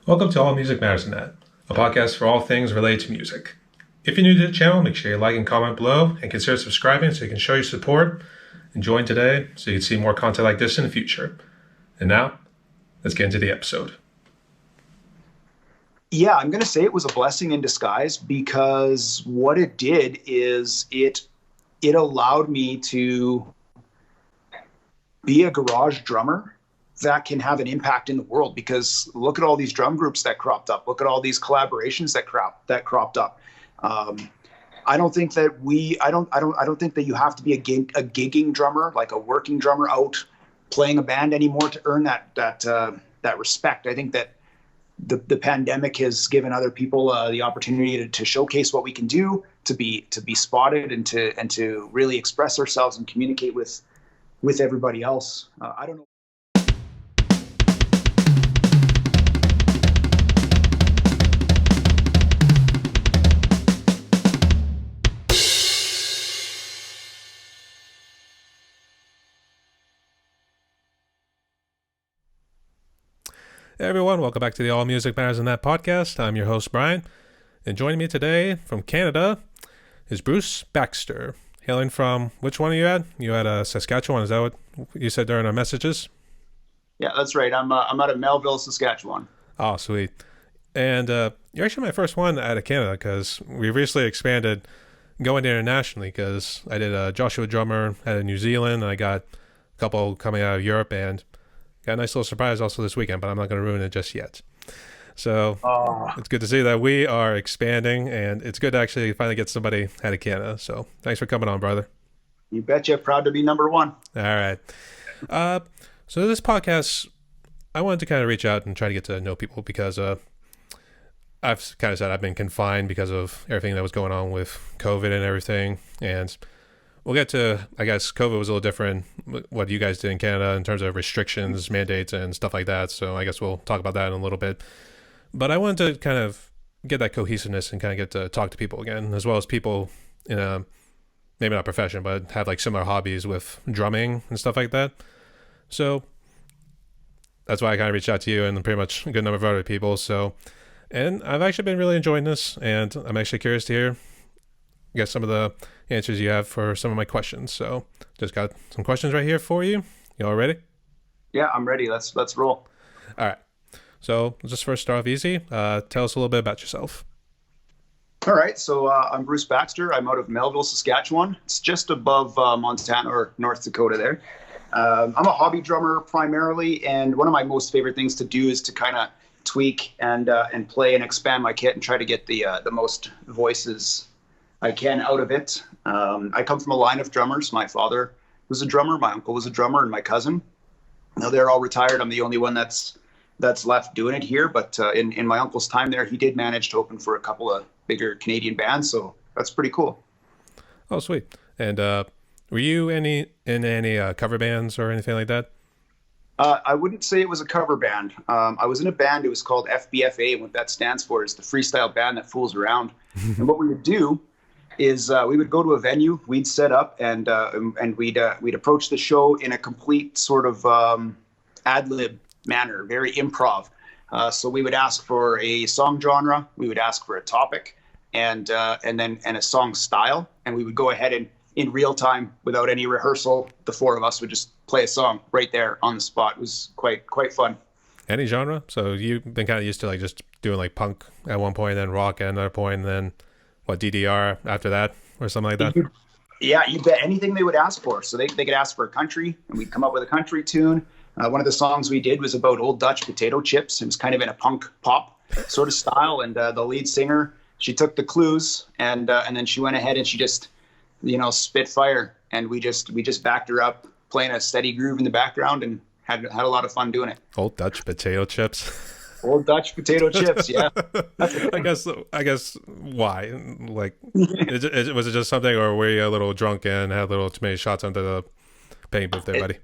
Welcome to All Music Matters in That, a podcast for all things related to music. If you're new to the channel, make sure you like and comment below and consider subscribing so you can show your support and join today so you can see more content like this in the future. And now, let's get into the episode. Yeah, I'm going to say it was a blessing in disguise because what it did is it allowed me to be a garage drummer that can have an impact in the world. Because look at all these drum groups that cropped up. Look at all these collaborations that cropped up. I don't think that I don't think that you have to be a gigging drummer, like a working drummer out playing a band anymore to earn that respect. I think that the pandemic has given other people the opportunity to showcase what we can do, to be spotted, and to really express ourselves and communicate with everybody else. I don't know. Hey everyone, welcome back to the All Music Matters in That podcast. I'm your host, Brian, and joining me today from Canada is Bruce Baxter. Hailing from, which one are you at? You at Saskatchewan, is that what you said during our messages? Yeah, that's right. I'm out of Melville, Saskatchewan. Oh, sweet. And you're actually my first one out of Canada because we recently expanded going internationally because I did a Joshua Drummer out of New Zealand, and I got a couple coming out of Europe, and got a nice little surprise also this weekend, but I'm not going to ruin it just yet. So It's good to see that we are expanding, and it's good to actually finally get somebody out of Canada. So thanks for coming on, brother. You betcha. Proud to be number one. All right. So this podcast, I wanted to kind of reach out and try to get to know people because I've kind of said I've been confined because of everything that was going on with COVID and everything. And we'll get to, I guess, COVID was a little different, what you guys did in Canada in terms of restrictions, mandates, and stuff like that. So I guess we'll talk about that in a little bit. But I wanted to kind of get that cohesiveness and kind of get to talk to people again, as well as people in a, maybe not profession, but have like similar hobbies with drumming and stuff like that. So that's why I kind of reached out to you and pretty much a good number of other people. So, and I've actually been really enjoying this, and I'm actually curious to hear, I guess, some of the answers you have for some of my questions. So just got some questions right here for you. You all ready? Yeah, I'm ready. Let's roll. All right. So let's just first start off easy. Tell us a little bit about yourself. All right. So I'm Bruce Baxter. I'm out of Melville, Saskatchewan. It's just above Montana or North Dakota there. I'm a hobby drummer primarily, and one of my most favorite things to do is to kind of tweak and play and expand my kit and try to get the most voices I can out of it. I come from a line of drummers. My father was a drummer, my uncle was a drummer, and my cousin. Now they're all retired. I'm the only one that's left doing it here. But in my uncle's time there, he did manage to open for a couple of bigger Canadian bands. So that's pretty cool. Oh, sweet. And were you in any cover bands or anything like that? I wouldn't say it was a cover band. I was in a band. It was called FBFA. And what that stands for is the freestyle band that fools around. And what we would do is we would go to a venue, we'd set up, and we'd approach the show in a complete sort of ad-lib manner, very improv. So we would ask for a song genre, we would ask for a topic, and a song style, and we would go ahead and in real time, without any rehearsal, the four of us would just play a song right there on the spot. It was quite fun. Any genre? So you've been kind of used to like just doing like punk at one point, then rock at another point, and then what, DDR after that or something like that? Yeah, you bet. Anything they would ask for. So they could ask for a country, and we'd come up with a country tune. One of the songs we did was about old Dutch potato chips. It was kind of in a punk pop sort of style, and the lead singer, she took the clues, and then she went ahead and she just, spit fire, and we just backed her up, playing a steady groove in the background, and had a lot of fun doing it. Old Dutch potato chips. Old Dutch potato chips, yeah. I guess why? Like, was it just something, or were you a little drunk and had a little too many shots under the paint booth there, buddy?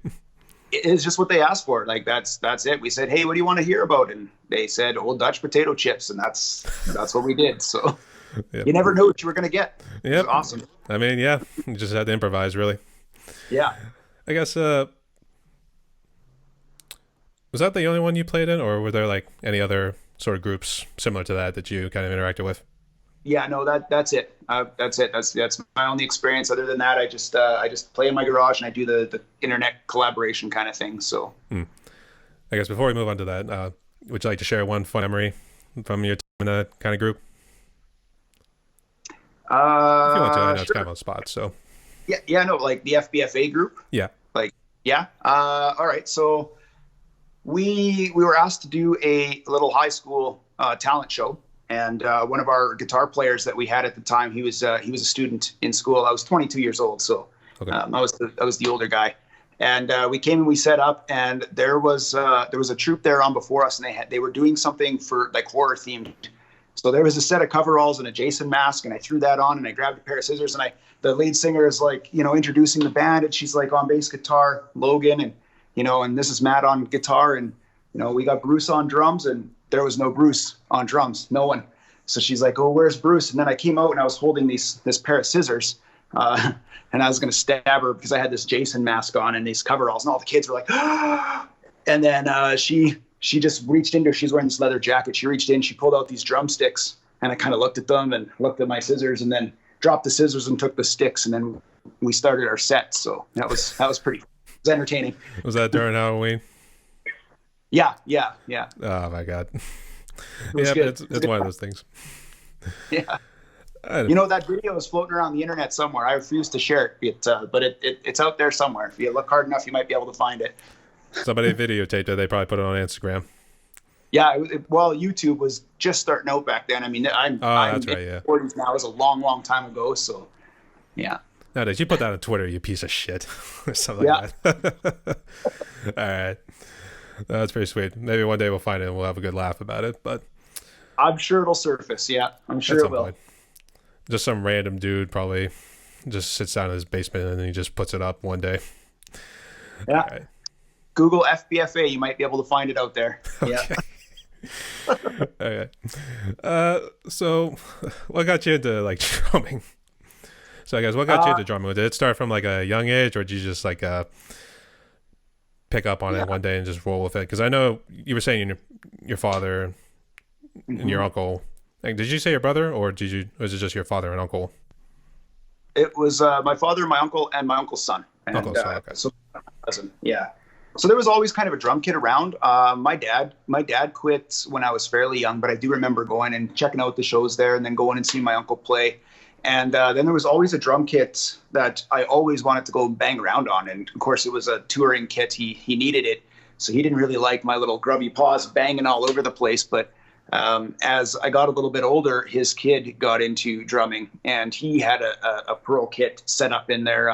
It's just what they asked for. Like, that's it. We said, hey, what do you want to hear about? And they said Old Dutch potato chips, and that's what we did. So yep. You never knew what you were going to get. Yeah, awesome. I mean, yeah, you just had to improvise, really. Yeah. I guess was that the only one you played in, or were there like any other sort of groups similar to that you kind of interacted with? Yeah, no, that's it. That's it. That's my only experience. Other than that, I just play in my garage and I do the internet collaboration kind of thing. So, I guess before we move on to that, would you like to share one fun memory from your time in a kind of group? If you want to, I know it's sure. kind of on the spot. So, Yeah, no, like the FBFA group. yeah. Like, yeah. All right. So we were asked to do a little high school talent show. And one of our guitar players that we had at the time, he was a student in school. I was 22 years old, so Okay. I was the older guy. And we came and we set up, and there was a troupe there on before us, and they were doing something for like horror themed. So there was a set of coveralls and a Jason mask, and I threw that on, and I grabbed a pair of scissors, and the lead singer is like, introducing the band, and she's like on bass guitar, Logan, and and this is Matt on guitar, and we got Bruce on drums, and there was no Bruce on drums, no one. So she's like, "Oh, where's Bruce?" And then I came out and I was holding this pair of scissors, and I was going to stab her because I had this Jason mask on and these coveralls, and all the kids were like, "Ah!" And then she just reached into, she's wearing this leather jacket. She reached in, she pulled out these drumsticks, and I kind of looked at them and looked at my scissors, and then dropped the scissors and took the sticks, and then we started our set. So that was pretty, it was entertaining. Was that during Halloween? Yeah. Oh my God. Yeah, it's one of those things. Yeah. That video is floating around the internet somewhere. I refuse to share it, but it's out there somewhere. If you look hard enough, you might be able to find it. Somebody videotaped it. They probably put it on Instagram. Yeah, well, YouTube was just starting out back then. I mean, I'm that's right, in yeah. 40s now. It was a long, long time ago. So, yeah. Nowadays, you put that on Twitter, you piece of shit, or something like that. All right. That's pretty sweet. Maybe one day we'll find it and we'll have a good laugh about it. But I'm sure it'll surface. Yeah, I'm sure it will. Point. Just some random dude probably just sits down in his basement and then he just puts it up one day. Yeah. Right. Google FBFA. You might be able to find it out there. Yeah. Okay. So what got you into like drumming? So I guess what got you into drumming? Did it start from like a young age, or did you just like pick up on it one day and just roll with it? Because I know you were saying your father and your uncle. Like, did you say your brother, or was it just your father and uncle? It was my father, my uncle, and my uncle's son. And, Okay. So my cousin. Yeah. So there was always kind of a drum kit around. My dad quit when I was fairly young, but I do remember going and checking out the shows there, and then going and seeing my uncle play. And then there was always a drum kit that I always wanted to go bang around on. And of course, it was a touring kit. He needed it, so he didn't really like my little grubby paws banging all over the place. But as I got a little bit older, his kid got into drumming, and he had a Pearl kit set up in there.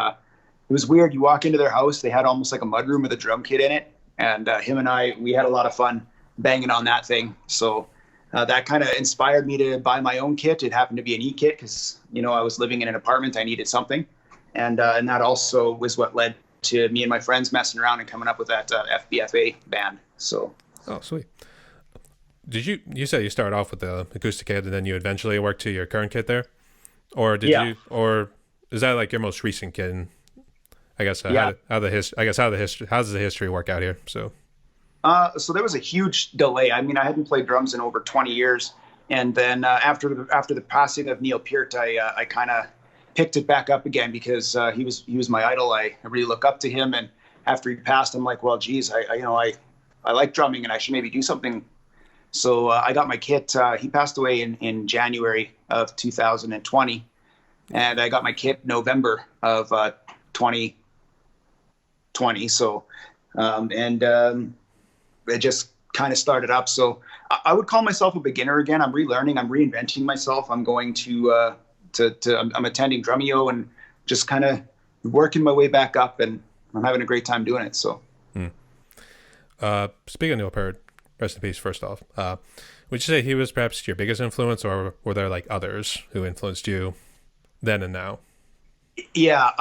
It was weird. You walk into their house, they had almost like a mudroom with a drum kit in it. And him and we had a lot of fun banging on that thing. So that kind of inspired me to buy my own kit. It happened to be an E-kit because, I was living in an apartment. I needed something. And that also was what led to me and my friends messing around and coming up with that FBFA band. So. Oh, sweet. Did you said you started off with the acoustic kit and then you eventually worked to your current kit there? Or or is that like your most recent kit? And I guess how does the history work out here? So there was a huge delay. I mean, I hadn't played drums in over 20 years, and then after the passing of Neil Peart, I kind of picked it back up again because he was my idol. I really look up to him, and after he passed, I'm like, well, geez, I like drumming, and I should maybe do something. So I got my kit. He passed away in January of 2020, and I got my kit November of 2020. So, it just kind of started up. So I would call myself a beginner again. I'm relearning. I'm reinventing myself. I'm going to I'm attending Drumeo and just kind of working my way back up, and I'm having a great time doing it. So, speaking of Neil Peart, rest in peace. First off, would you say he was perhaps your biggest influence, or were there like others who influenced you then and now? Yeah,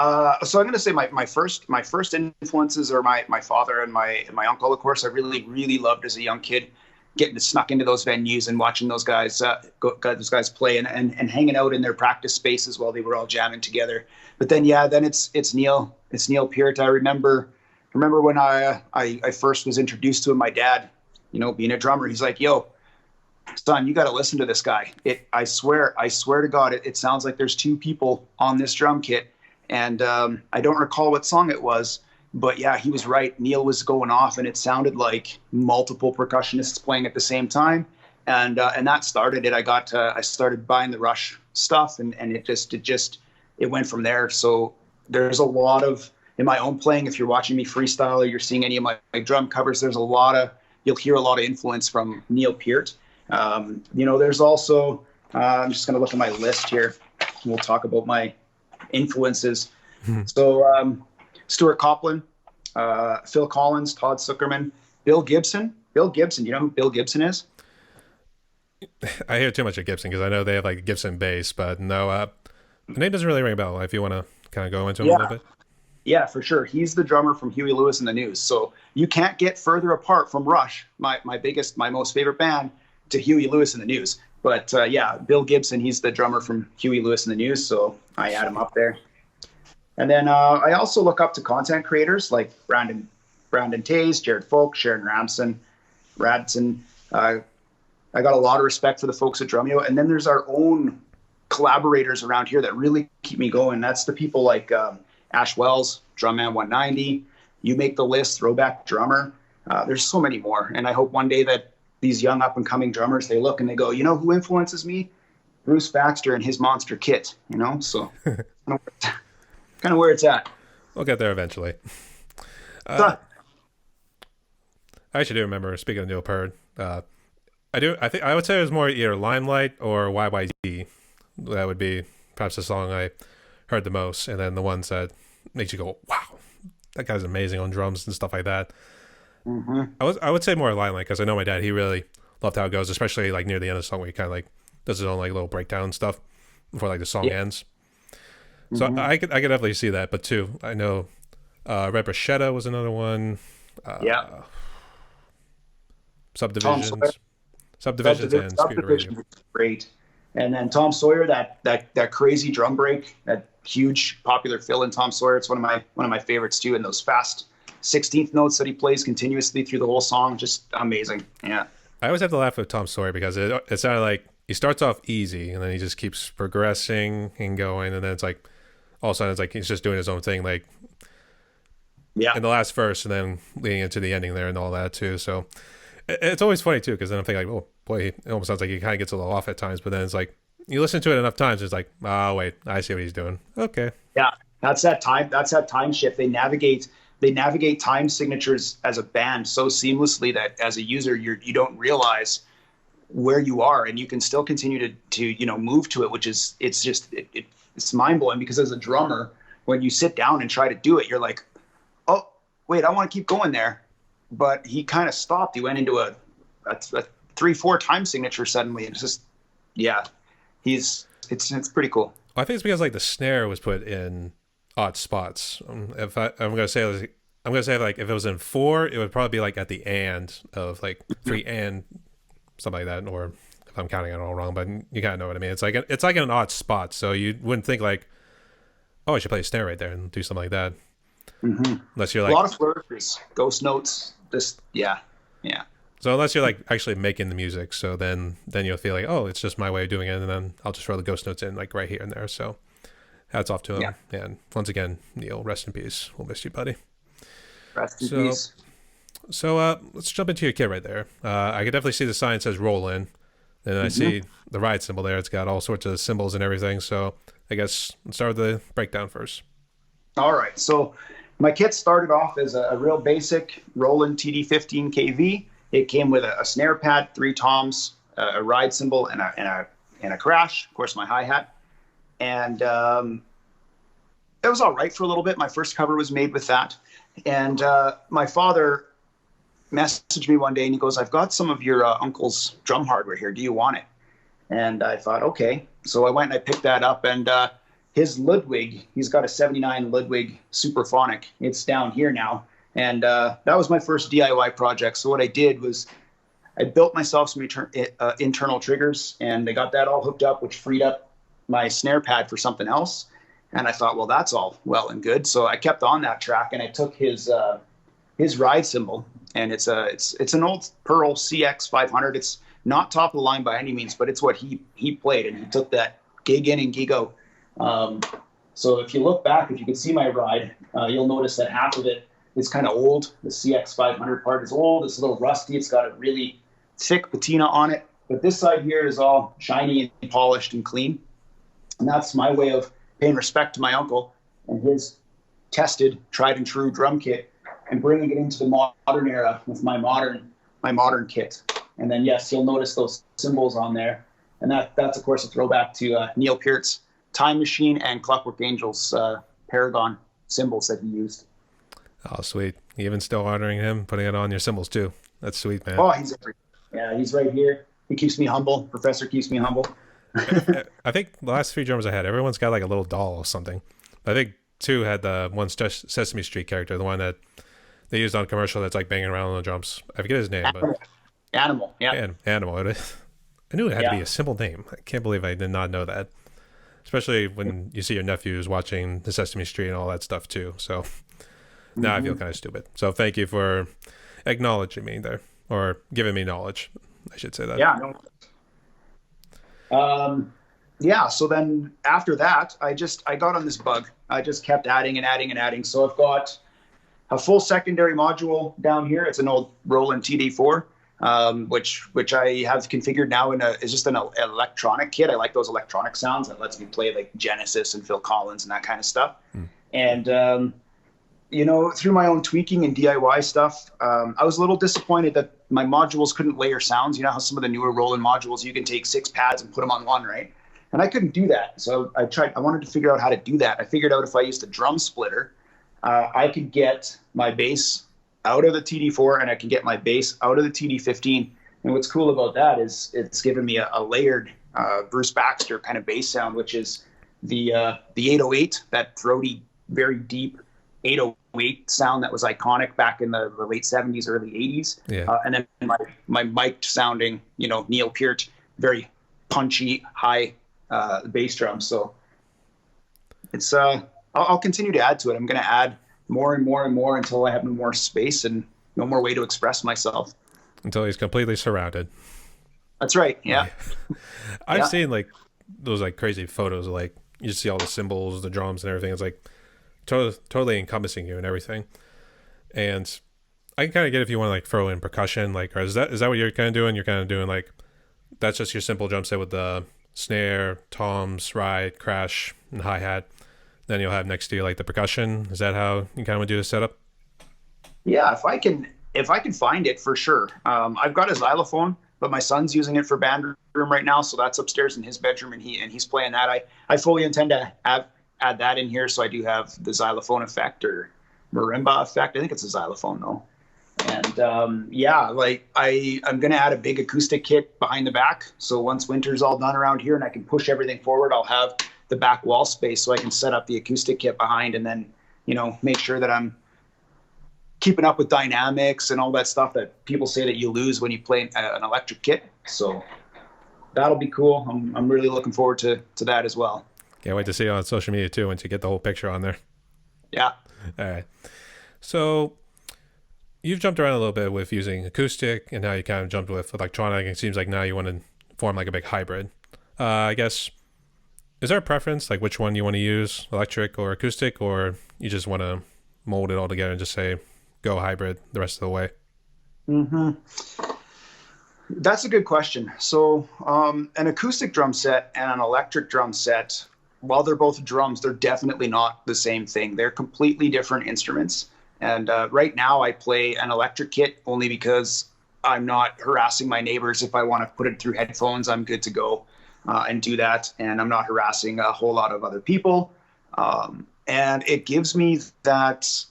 so I'm going to say my first influences are my father and my uncle. Of course, I really loved as a young kid getting snuck into those venues and watching those guys play and hanging out in their practice spaces while they were all jamming together. But then it's Neil Peart. I remember when I first was introduced to him. My dad, being a drummer, he's like, "Yo, son, you got to listen to this guy. I swear to God, it sounds like there's two people on this drum kit. And I don't recall what song it was, but yeah, he was right. Neil was going off, and it sounded like multiple percussionists playing at the same time. And that started it. I started buying the Rush stuff, and it went from there. So there's a lot of, in my own playing, if you're watching me freestyle or you're seeing any of my drum covers, you'll hear a lot of influence from Neil Peart. There's also, I'm just going to look at my list here. We'll talk about my influences. So Stuart Copeland, Phil Collins, Todd Zuckerman, Bill Gibson. Bill Gibson, you know who Bill Gibson is? I hear too much of Gibson because I know they have like Gibson bass, but no, the name doesn't really ring a bell. If you want to kind of go into him a little bit. Yeah, for sure. He's the drummer from Huey Lewis and the News. So you can't get further apart from Rush, my most favorite band, to Huey Lewis and the News. But Bill Gibson, he's the drummer from Huey Lewis and the News. So I add him up there. And then I also look up to content creators like Brandon Tays, Jared Folk, Sharon Radson. I got a lot of respect for the folks at Drumeo. And then there's our own collaborators around here that really keep me going. That's the people like Ash Wells, Drumman 190, You Make the List, Throwback Drummer. There's so many more. And I hope one day that these young up-and-coming drummers, they look and they go, you know who influences me? Bruce Baxter and his Monster Kit, you know? So kind of where it's at. We'll get there eventually. I actually do remember, speaking of Neil Peart, I would say it was more either Limelight or YYD. That would be perhaps the song I heard the most, and then the ones that makes you go, wow, that guy's amazing on drums and stuff like that. Mm-hmm. I would say more Limelight because I know my dad, he really loved how it goes, especially like near the end of the song where he kind of like does his own like little breakdown stuff before like the song ends. So I could definitely see that, but too, I know Red Bruschetta was another one. Subdivisions and Scooter Radio. Great. And then Tom Sawyer, that crazy drum break, that huge popular fill in Tom Sawyer. It's one of my favorites too. And those fast 16th notes that he plays continuously through the whole song, just amazing. Yeah. I always have to laugh with Tom Sawyer because it's not like he starts off easy and then he just keeps progressing and going, and then it's like all of a sudden it's like he's just doing his own thing, like in the last verse, and then leading into the ending there and all that too. So it's always funny too, because then I'm thinking like, oh boy, it almost sounds like he kind of gets a little off at times, but then it's like you listen to it enough times, it's like, oh wait, I see what he's doing. Okay. Yeah, that's that time shift. They navigate time signatures as a band so seamlessly that as a user you don't realize where you are, and you can still continue to move to it, which is it's mind blowing, because as a drummer, when you sit down and try to do it, you're like, oh wait, I want to keep going there. But he kind of stopped. He went into a 3/4 time signature suddenly, and it's just, it's pretty cool. Well, I think it's because like the snare was put in odd spots. I'm gonna say like if it was in 4, it would probably be like at the and of like 3 and something like that, or if I'm counting it all wrong, but you kind of know what I mean. It's like in an odd spot, so you wouldn't think like, oh, I should play a snare right there and do something like that. Mm-hmm. Unless you're like a lot of flourishes, ghost notes. Yeah. So unless you're like actually making the music, so then you'll feel like, oh, it's just my way of doing it, and then I'll just throw the ghost notes in like right here and there. So hats off to him. Yeah. And once again, Neil, rest in peace. We'll miss you, buddy. Rest in peace. So let's jump into your kit right there. I can definitely see the sign says roll in. Then I see the ride symbol there. It's got all sorts of symbols and everything. So I guess let's start with the breakdown first. All right. So my kit started off as a real basic Roland TD15 KV. It came with a snare pad, 3 toms, a ride cymbal, and a crash. Of course, my hi-hat. And it was all right for a little bit. My first cover was made with that. And my father messaged me one day, and he goes, I've got some of your uncle's drum hardware here. Do you want it? And I thought, okay. So I went and I picked that up, and his Ludwig, he's got a 79 Ludwig Superphonic. It's down here now. And that was my first DIY project. So what I did was I built myself some internal triggers, and I got that all hooked up, which freed up my snare pad for something else. And I thought, well, that's all well and good. So I kept on that track, and I took his ride cymbal, and it's an old Pearl CX 500. It's not top of the line by any means, but it's what he played, and he took that gig in and gig out. So if you look back, if you can see my ride, you'll notice that half of it is kind of old. The CX500 part is old. It's a little rusty. It's got a really thick patina on it. But this side here is all shiny and polished and clean. And that's my way of paying respect to my uncle and his tested, tried and true drum kit, and bringing it into the modern era with my modern kit. And then, yes, you'll notice those symbols on there. And that's of course, a throwback to Neil Peart's Time Machine and Clockwork Angels Paragon symbols that he used. Oh, sweet. Even still honoring him, putting it on your symbols too. That's sweet, man. Oh, he's right here. He keeps me humble. Professor keeps me humble. I think the last 3 drummers I had, everyone's got like a little doll or something. I think 2 had the one Sesame Street character, the one that they used on a commercial that's like banging around on the drums. I forget his name, but Animal. Yeah. Animal. I knew it had to be a simple name. I can't believe I did not know that. Especially when you see your nephews watching the Sesame Street and all that stuff too. So now I feel kind of stupid. So thank you for acknowledging me there, or giving me knowledge. I should say that. Yeah. No. So then after that, I got on this bug. I just kept adding and adding and adding. So I've got a full secondary module down here. It's an old Roland TD4, which I have configured now is just an electronic kit. I like those electronic sounds that lets me play like Genesis and Phil Collins and that kind of stuff. And through my own tweaking and DIY stuff, I was a little disappointed that my modules couldn't layer sounds. You know how some of the newer Roland modules, you can take 6 pads and put them on one, right? And I couldn't do that. So I wanted to figure out how to do that. I figured out if I used a drum splitter, I could get my bass out of the TD4 and I can get my bass out of the TD15. And what's cool about that is it's given me a layered Bruce Baxter kind of bass sound, which is the 808, that throaty, very deep 808 sound that was iconic back in the late 70s, early 80s. Yeah. And then my mic'd sounding, Neil Peart, very punchy, high bass drum. So it's I'll continue to add to it. I'm going to add more and more and more until I have no more space and no more way to express myself. Until he's completely surrounded. That's right. Yeah. I've seen like those like crazy photos of like you see all the cymbals, the drums and everything. It's like totally encompassing you and everything. And I can kind of get if you want to like throw in percussion, like, or is that what you're kind of doing? You're kind of doing like, that's just your simple drum set with the snare, toms, ride, crash, and hi-hat. Then you'll have next to you like the percussion. Is that how you kind of want to do the setup? Yeah, if I can find it, for sure. I've got a xylophone, but my son's using it for band room right now, so that's upstairs in his bedroom, and he's playing that. I fully intend to add that in here, so I do have the xylophone effect or marimba effect. I think it's a xylophone though. And I'm going to add a big acoustic kit behind the back. So once winter's all done around here and I can push everything forward, I'll have the back wall space so I can set up the acoustic kit behind and then, make sure that I'm keeping up with dynamics and all that stuff that people say that you lose when you play an electric kit. So that'll be cool. I'm really looking forward to that as well. Can't wait to see it on social media too once you get the whole picture on there. Yeah. All right. So you've jumped around a little bit with using acoustic and now you kind of jumped with electronic. It seems like now you want to form like a big hybrid. I guess, is there a preference, like which one you want to use, electric or acoustic, or you just want to mold it all together and just say, go hybrid the rest of the way? Mm-hmm. That's a good question. So an acoustic drum set and an electric drum set, while they're both drums, they're definitely not the same thing. They're completely different instruments. And right now I play an electric kit only because I'm not harassing my neighbors. If I want to put it through headphones, I'm good to go and do that. And I'm not harassing a whole lot of other people. And it gives me that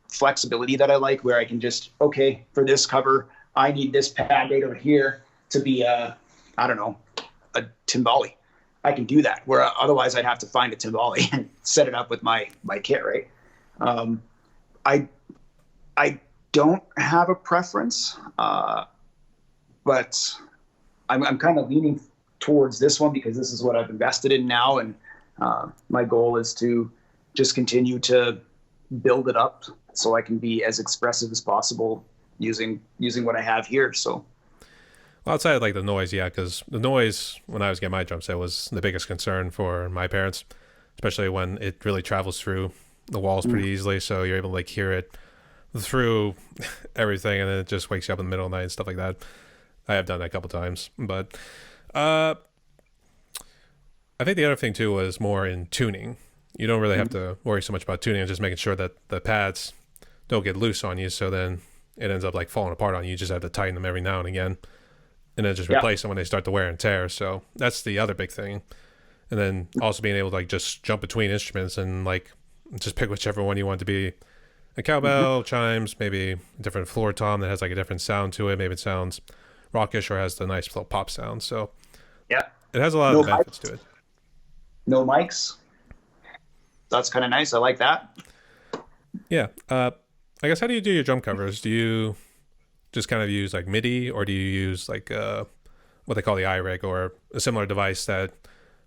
flexibility that I like, where I can just, okay, for this cover, I need this pad right over here to be a timbali. I can do that, where otherwise I'd have to find a timbali and set it up with my kit, right? I don't have a preference, but I'm kind of leaning towards this one because this is what I've invested in now, and my goal is to just continue to build it up so I can be as expressive as possible using what I have here. So, Well, outside of like the noise, yeah, because the noise when I was getting my drum set was the biggest concern for my parents, especially when it really travels through the walls pretty easily. So you're able to like hear it through everything, and then it just wakes you up in the middle of the night and stuff like that. I have done that a couple times, but uh, I think the other thing too was more in tuning. You don't really have to worry so much about tuning, and just making sure that the pads don't get loose on you. So then it ends up like falling apart on you. You just have to tighten them every now and again, and then just replace them when they start to wear and tear. So that's the other big thing. And then also being able to like just jump between instruments and like just pick whichever one you want to be. A cowbell, chimes, maybe a different floor tom that has like a different sound to it. Maybe it sounds rockish or has the nice little pop sound. So Yeah. it has a lot of benefits to it. No mics. That's kind of nice. I like that. Yeah. I guess, how do you do your drum covers? Do you just kind of use like MIDI, or do you use like what they call the iRig, or a similar device that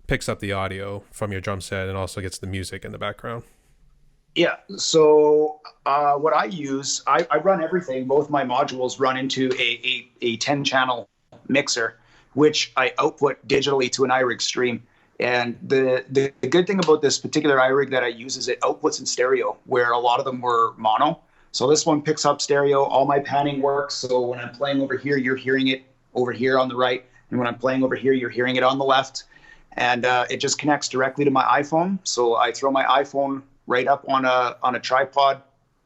picks up the audio from your drum set and also gets the music in the background? Yeah. So what I use, I run everything. Both my modules run into a 10-channel mixer, which I output digitally to an iRig stream. And the good thing about this particular iRig that I use is it outputs in stereo, where a lot of them were mono. So this one picks up stereo. All my panning works. So when I'm playing over here, you're hearing it over here on the right. And when I'm playing over here, you're hearing it on the left. And it just connects directly to my iPhone. So I throw my iPhone right up on a tripod,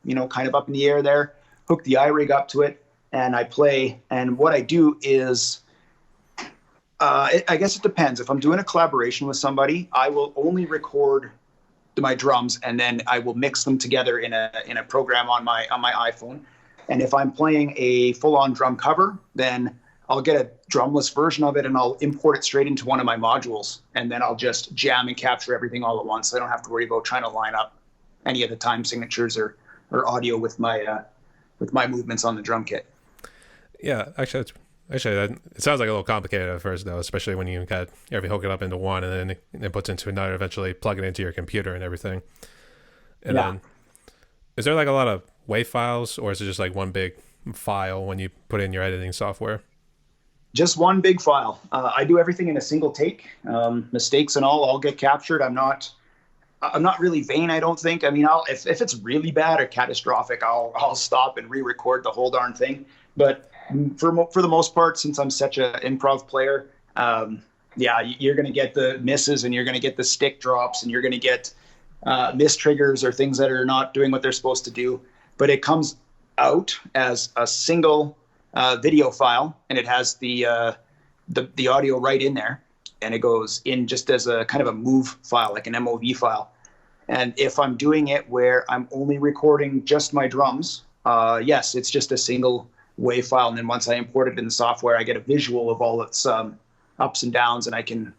kind of up in the air there, hook the iRig up to it, and I play. And what I do is, I guess it depends. If I'm doing a collaboration with somebody, I will only record my drums, and then I will mix them together in a program on my iPhone. And if I'm playing a full-on drum cover, then I'll get a drumless version of it, and I'll import it straight into one of my modules, and then I'll just jam and capture everything all at once. So I don't have to worry about trying to line up any of the time signatures or audio with my movements on the drum kit. Yeah, actually, it sounds like a little complicated at first, though, especially when you got everything hook it up into one, and then it puts into another. Eventually, plug it into your computer and everything. And then, is there like a lot of WAV files, or is it just like one big file when you put in your editing software? Just one big file. I do everything in a single take. Mistakes and all get captured. I'm not really vain, I don't think. I mean, if it's really bad or catastrophic, I'll stop and re-record the whole darn thing. But for the most part, since I'm such an improv player, you're going to get the misses, and you're going to get the stick drops, and you're going to get miss triggers or things that are not doing what they're supposed to do. But it comes out as a single video file, and it has the audio right in there, and it goes in just as a kind of a move file, like an MOV file. And if I'm doing it where I'm only recording just my drums, yes, it's just a single WAV file. And then once I import it in the software, I get a visual of all its ups and downs, and I can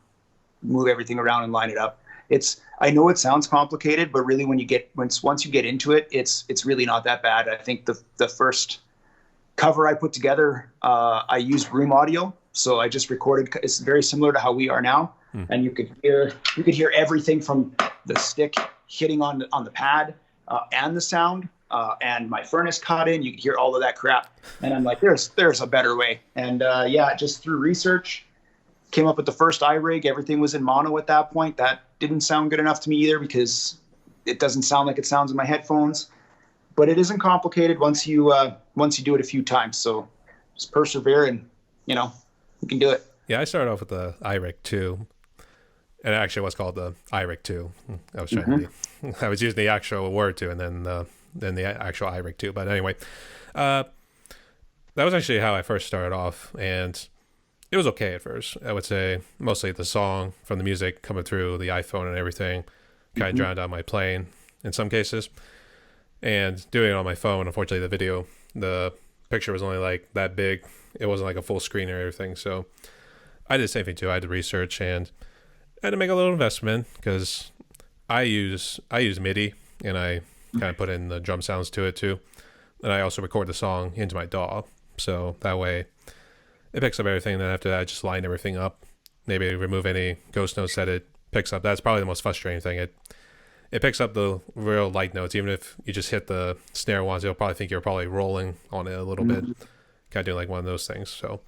move everything around and line it up. I know it sounds complicated, but really once you get into it, it's really not that bad. I think the first cover I put together, I used room audio. So I just recorded. It's very similar to how we are now. And you could hear everything from the stick hitting on the pad and the sound and my furnace caught in. You could hear all of that crap. And I'm like, there's a better way. And just through research, came up with the first iRig. Everything was in mono at that point. That didn't sound good enough to me either, because it doesn't sound like it sounds in my headphones. But it isn't complicated once you do it a few times. So just persevere, and you can do it. Yeah, I started off with the iRig 2. And it actually was called the iRig 2. I was trying I was using the actual word 2, and then the actual iRig 2. But anyway, that was actually how I first started off, and it was okay at first. I would say mostly the song from the music coming through the iPhone and everything kind of drowned out my playing in some cases. And doing it on my phone, unfortunately, the picture was only like that big. It wasn't like a full screen or everything. So I did the same thing too. I had to research, and I had to make a little investment, because I use MIDI, and I kind of put in the drum sounds to it too. And I also record the song into my DAW. So that way it picks up everything. And then after that, I just line everything up, maybe remove any ghost notes that it picks up. That's probably the most frustrating thing. It picks up the real light notes. Even if you just hit the snare ones, it'll probably think you're probably rolling on it a little bit. Kind of doing like one of those things. So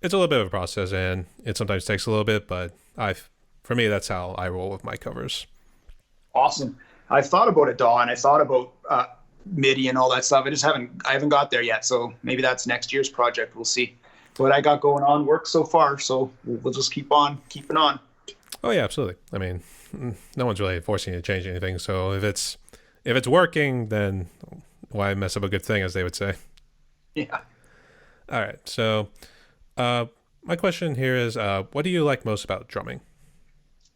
it's a little bit of a process, and it sometimes takes a little bit, but for me, that's how I roll with my covers. Awesome. I've thought about a DAW and I thought about MIDI and all that stuff. I haven't got there yet. So maybe that's next year's project. We'll see. What I got going on works so far. So we'll just keep on keeping on. Oh yeah, absolutely. I mean, no one's really forcing you to change anything. So if it's working, then why mess up a good thing, as they would say. Yeah. All right. So my question here is, what do you like most about drumming?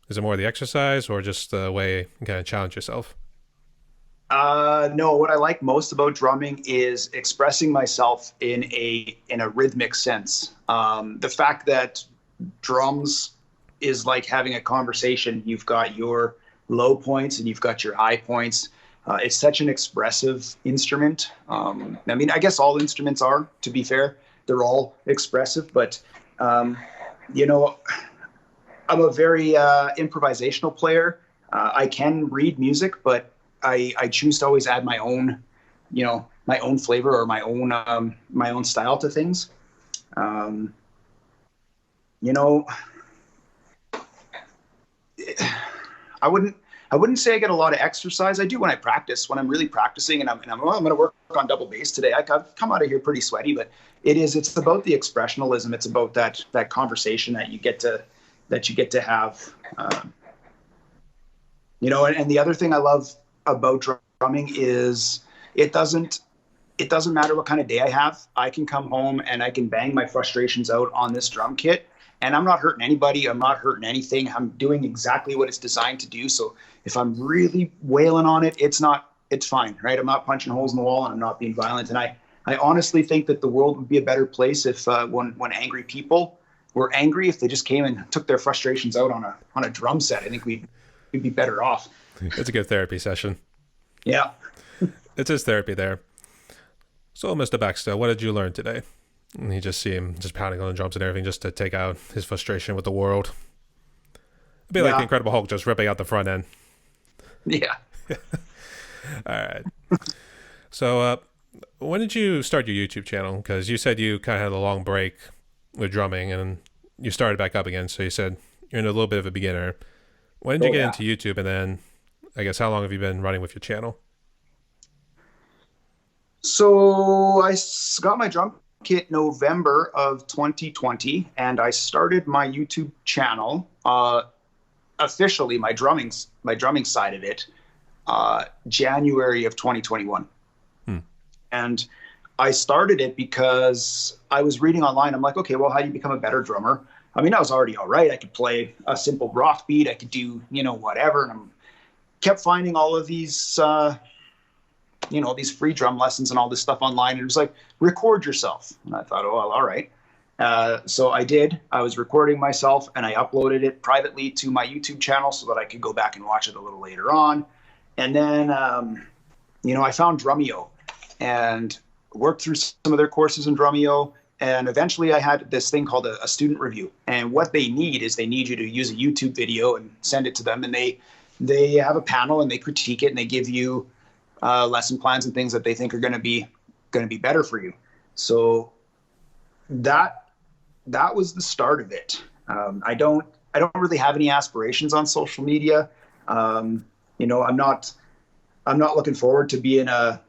Is it more the exercise or just the way you kind of challenge yourself? No, what I like most about drumming is expressing myself in a rhythmic sense. The fact that drums is like having a conversation. You've got your low points and you've got your high points. It's such an expressive instrument. I mean, I guess all instruments are, to be fair. They're all expressive, but you know, I'm a very improvisational player. I can read music, but I choose to always add my own, my own flavor or my own style to things. You know, I wouldn't say I get a lot of exercise. I do when I practice, when I'm really practicing, and I'm going to work on double bass today. I've come out of here pretty sweaty, but it's about the expressionalism. It's about that conversation that you get to have. And the other thing I love about drumming is it doesn't matter what kind of day I have. I can come home and I can bang my frustrations out on this drum kit, and I'm not hurting anybody. I'm not hurting anything. I'm doing exactly what it's designed to do. So if I'm really wailing on it, it's fine, right? I'm not punching holes in the wall and I'm not being violent. And I honestly think that the world would be a better place if when angry people were angry, if they just came and took their frustrations out on a drum set. I think we'd be better off. It's a good therapy session. Yeah. It's his therapy there. So, Mr. Baxter, what did you learn today? And you just see him just pounding on the drums and everything just to take out his frustration with the world. It'd be like the Incredible Hulk just ripping out the front end. Yeah. All right. So, when did you start your YouTube channel? Because you said you kind of had a long break with drumming and you started back up again. So you said you're in a little bit of a beginner. When did you get into YouTube? And then, I guess, how long have you been running with your channel? So I got my drum kit November of 2020, and I started my YouTube channel, officially my drumming side of it, January of 2021. And I started it because I was reading online. I'm like, okay, well, how do you become a better drummer? I mean, I was already all right. I could play a simple rock beat. I could do, whatever. And I kept finding all of these, these free drum lessons and all this stuff online. And it was like, record yourself. And I thought, oh, well, all right. So I did. I was recording myself and I uploaded it privately to my YouTube channel so that I could go back and watch it a little later on. And then, I found Drumeo and worked through some of their courses in Drumeo. And eventually I had this thing called a student review. And what they need is they need you to use a YouTube video and send it to them. And they have a panel and they critique it and they give you lesson plans and things that they think are going to be better for you. So that was the start of it. I don't really have any aspirations on social media. I'm not looking forward to being a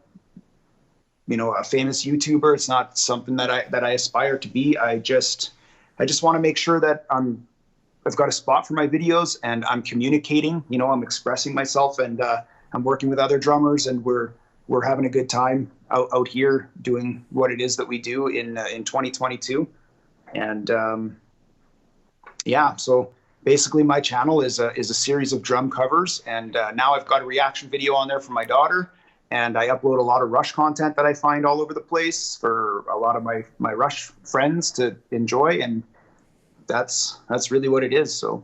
famous YouTuber. It's not something that I aspire to be. I just want to make sure that I've got a spot for my videos and I'm communicating, I'm expressing myself, and I'm working with other drummers, and we're having a good time out here doing what it is that we do in 2022. And so basically my channel is a series of drum covers, and now I've got a reaction video on there for my daughter. And I upload a lot of Rush content that I find all over the place for a lot of my Rush friends to enjoy. And that's really what it is. So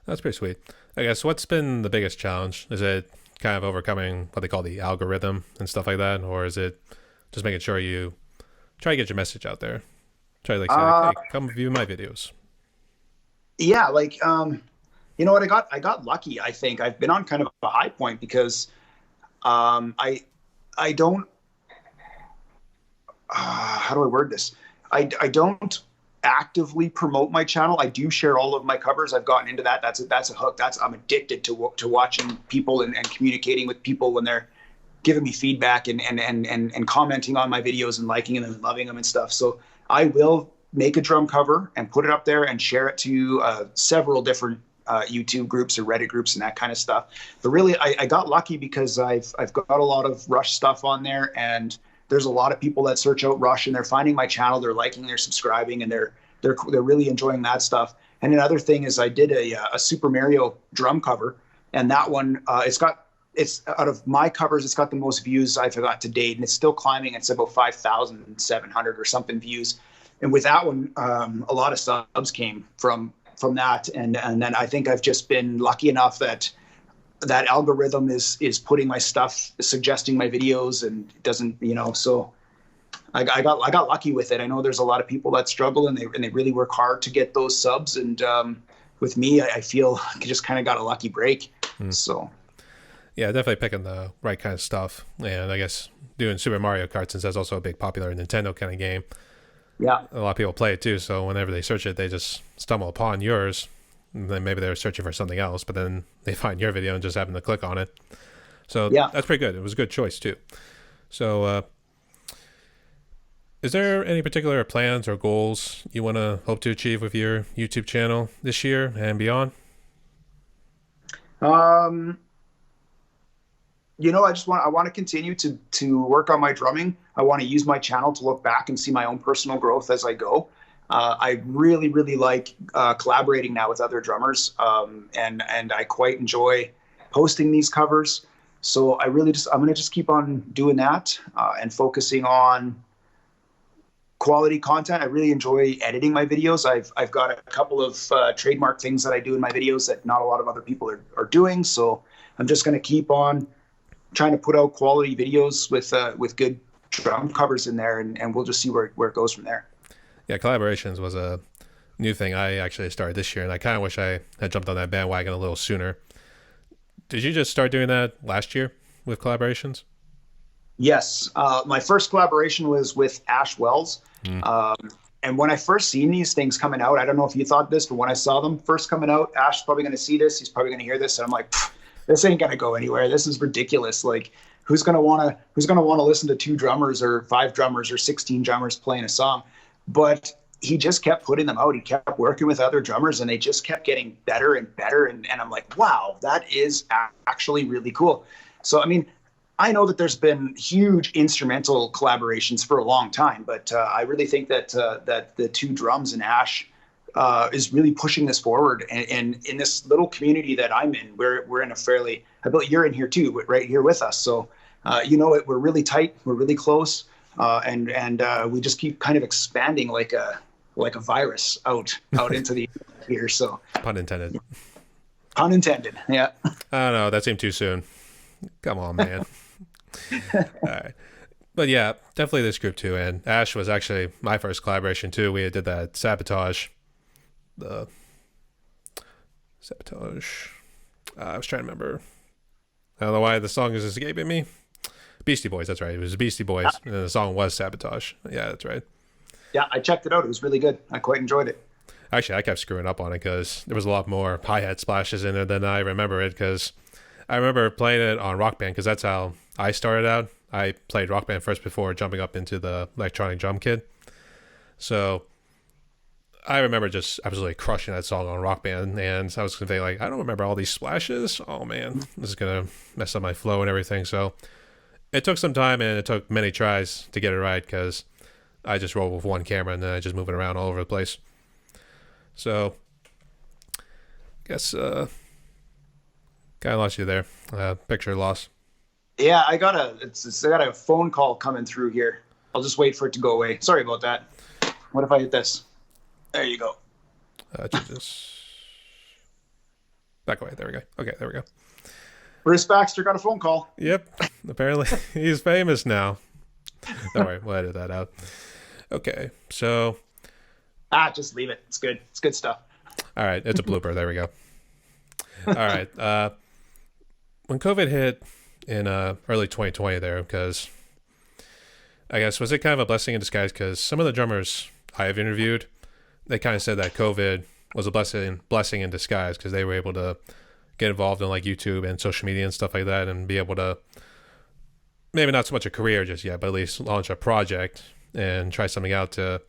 That's pretty sweet. I guess, what's been the biggest challenge? Is it kind of overcoming what they call the algorithm and stuff like that? Or is it just making sure you try to get your message out there? Try to say, hey, come view my videos. Yeah. You know what? I got lucky. I think I've been on kind of a high point because I don't, how do I word this? I don't actively promote my channel. I do share all of my covers. I've gotten into that. That's a hook. I'm addicted to watching people and communicating with people when they're giving me feedback and commenting on my videos and liking them and loving them and stuff. So I will make a drum cover and put it up there and share it to several different YouTube groups or Reddit groups and that kind of stuff. But really, I got lucky because I've got a lot of Rush stuff on there, and there's a lot of people that search out Rush and they're finding my channel, they're liking, they're subscribing, and they're really enjoying that stuff. And another thing is I did a Super Mario drum cover, and that one it's out of my covers, it's got the most views I've got to date, and it's still climbing. It's about 5,700 or something views. And with that one, a lot of subs came from that, and then I think I've just been lucky enough that algorithm is putting my stuff, suggesting my videos, and it doesn't, so I got lucky with it. I know there's a lot of people that struggle and they really work hard to get those subs, and with me, I feel I just kind of got a lucky break. So yeah, definitely picking the right kind of stuff, and I guess doing Super Mario Kart, since that's also a big popular Nintendo kind of game. Yeah, a lot of people play it too, so whenever they search it, they just stumble upon yours. And then maybe they're searching for something else, but then they find your video and just happen to click on it. So yeah, that's pretty good. It was a good choice too. So is there any particular plans or goals you want to hope to achieve with your YouTube channel this year and beyond? I want to continue to work on my drumming. I want to use my channel to look back and see my own personal growth as I go. I really, really like collaborating now with other drummers, and I quite enjoy posting these covers. So I'm going to just keep on doing that and focusing on quality content. I really enjoy editing my videos. I've got a couple of trademark things that I do in my videos that not a lot of other people are doing. So I'm just going to keep on trying to put out quality videos with good drum covers in there, and we'll just see where it goes from there. Yeah, collaborations was a new thing I actually started this year, and I kind of wish I had jumped on that bandwagon a little sooner. Did you just start doing that last year with collaborations? Yes. My first collaboration was with Ash Wells. And when I first seen these things coming out, I don't know if you thought this, but when I saw them first coming out, Ash's probably going to see this. He's probably going to hear this. And I'm like, this ain't going to go anywhere. This is ridiculous. Like, who's going to want to listen to 2 drummers or 5 drummers or 16 drummers playing a song? But he just kept putting them out. He kept working with other drummers, and they just kept getting better and better. And I'm like, wow, that is actually really cool. So, I mean, I know that there's been huge instrumental collaborations for a long time, but I really think that the 2 drums and Ash is really pushing this forward. And in this little community that I'm in, we're in a fairly, I believe you're in here too, but right here with us. So, we're really tight. We're really close. And we just keep kind of expanding like a virus out into the here. So pun intended. Pun intended. Yeah. I don't know. That seemed too soon. Come on, man. All right. But yeah, definitely this group too. And Ash was actually my first collaboration too. We did that Sabotage. I was trying to remember. I don't know why the song is escaping me. Beastie Boys, that's right. It was Beastie Boys, and the song was Sabotage. Yeah, that's right. Yeah, I checked it out. It was really good. I quite enjoyed it. Actually, I kept screwing up on it because there was a lot more hi-hat splashes in it than I remember it, because I remember playing it on Rock Band because that's how I started out. I played Rock Band first before jumping up into the electronic drum kit. So I remember just absolutely crushing that song on Rock Band, and I was thinking, like, I don't remember all these splashes. Oh, man, this is going to mess up my flow and everything. So it took some time, and it took many tries to get it right because I just rolled with one camera and then I just moving around all over the place. So, guess kind of lost you there. Picture loss. Yeah, I got a phone call coming through here. I'll just wait for it to go away. Sorry about that. What if I hit this? There you go. Just back away. There we go. Okay, there we go. Bruce Baxter got a phone call. Yep. Apparently he's famous now. Don't worry, we'll edit that out. Okay, so just leave it. It's good. It's good stuff. All right, it's a blooper. There we go. All right. When COVID hit in early 2020 there, because I guess was it kind of a blessing in disguise, because some of the drummers I've interviewed they kind of said that COVID was a blessing in disguise because they were able to get involved in like YouTube and social media and stuff like that, and be able to maybe not so much a career just yet, but at least launch a project and try something out to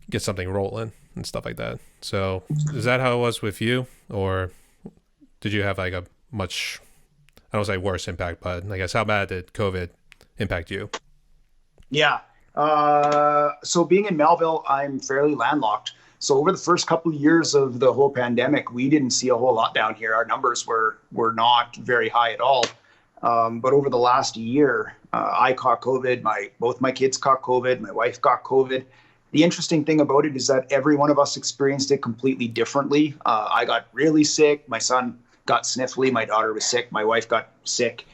get something rolling and stuff like that. So is that how it was with you, or did you have like a much, I don't say worse impact, but I guess how bad did COVID impact you? Yeah. So being in Melville, I'm fairly landlocked. So over the first couple of years of the whole pandemic, we didn't see a whole lot down here. Our numbers were not very high at all. But over the last year, I caught COVID. Both my kids caught COVID. My wife got COVID. The interesting thing about it is that every one of us experienced it completely differently. I got really sick. My son got sniffly. My daughter was sick. My wife got sick.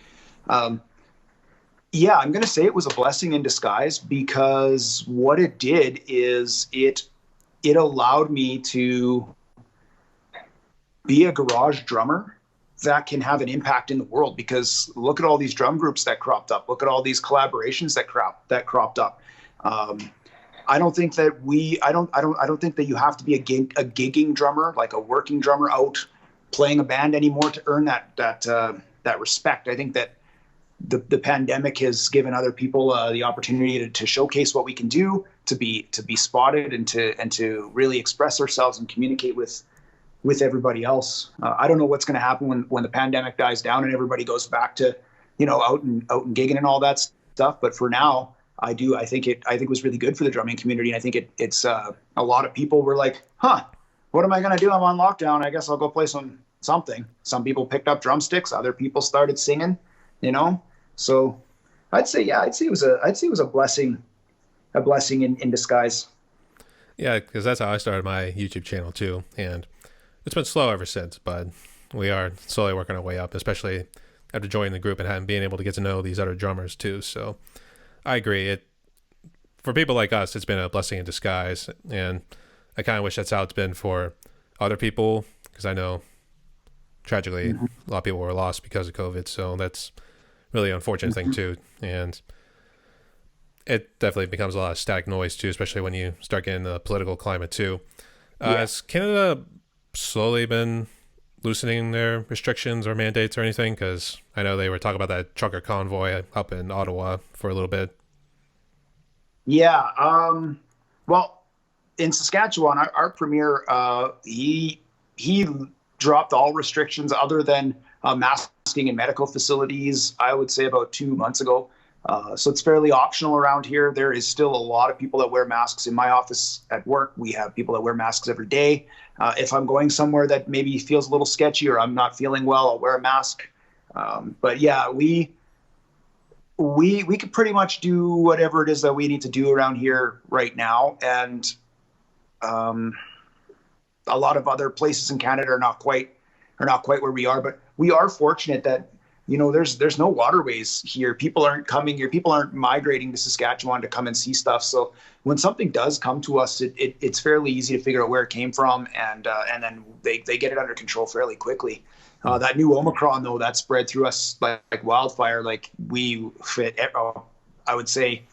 Yeah, I'm going to say it was a blessing in disguise, because what it did is it allowed me to be a garage drummer that can have an impact in the world. Because look at all these drum groups that cropped up. Look at all these collaborations that cropped up. I don't think that I don't think that you have to be a gigging drummer, like a working drummer out playing a band anymore to earn that respect. I think that the pandemic has given other people the opportunity to showcase what we can do, to be spotted, and to really express ourselves and communicate with everybody else. I don't know what's going to happen when the pandemic dies down and everybody goes back to, out and gigging and all that stuff. But for now, I think it was really good for the drumming community. And I think it's a lot of people were like, what am I going to do? I'm on lockdown. I guess I'll go play something. Some people picked up drumsticks. Other people started singing, So I'd say it was a blessing in disguise. Yeah, because that's how I started my YouTube channel too, and it's been slow ever since, but we are slowly working our way up, especially after joining the group and being able to get to know these other drummers too. So I agree. For people like us, it's been a blessing in disguise, and I kind of wish that's how it's been for other people, because I know tragically a lot of people were lost because of COVID. So that's really unfortunate thing too, and it definitely becomes a lot of static noise too, especially when you start getting the political climate too. Has Canada slowly been loosening their restrictions or mandates or anything? Because I know they were talking about that trucker convoy up in Ottawa for a little bit. Yeah. Well, in Saskatchewan, our premier, he dropped all restrictions other than masking in medical facilities, I would say about 2 months ago. So it's fairly optional around here. There is still a lot of people that wear masks. In my office at work, we have people that wear masks every day. If I'm going somewhere that maybe feels a little sketchy or I'm not feeling well, I'll wear a mask. But yeah, we could pretty much do whatever it is that we need to do around here right now. And a lot of other places in Canada are not quite where we are, but we are fortunate that, there's no waterways here. People aren't coming here. People aren't migrating to Saskatchewan to come and see stuff. So when something does come to us, it's fairly easy to figure out where it came from, and then they get it under control fairly quickly. That new Omicron, though, that spread through us like wildfire. Like we fit, I would say,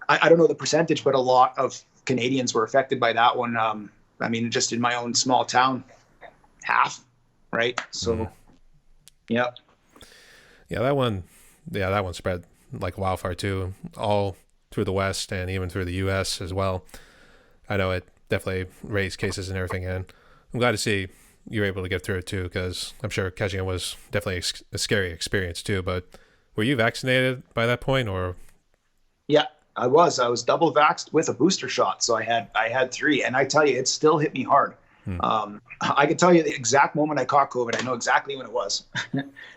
I don't know the percentage, but a lot of Canadians were affected by that one. I mean, just in my own small town, half, right? So, yeah. Yeah, that one spread like wildfire too, all through the West and even through the U.S. as well. I know it definitely raised cases and everything, and I'm glad to see you were able to get through it too, because I'm sure catching it was definitely a scary experience too. But were you vaccinated by that point, or? Yeah, I was double vaxxed with a booster shot, so I had 3, and I tell you, it still hit me hard. I can tell you the exact moment I caught COVID. I know exactly when it was.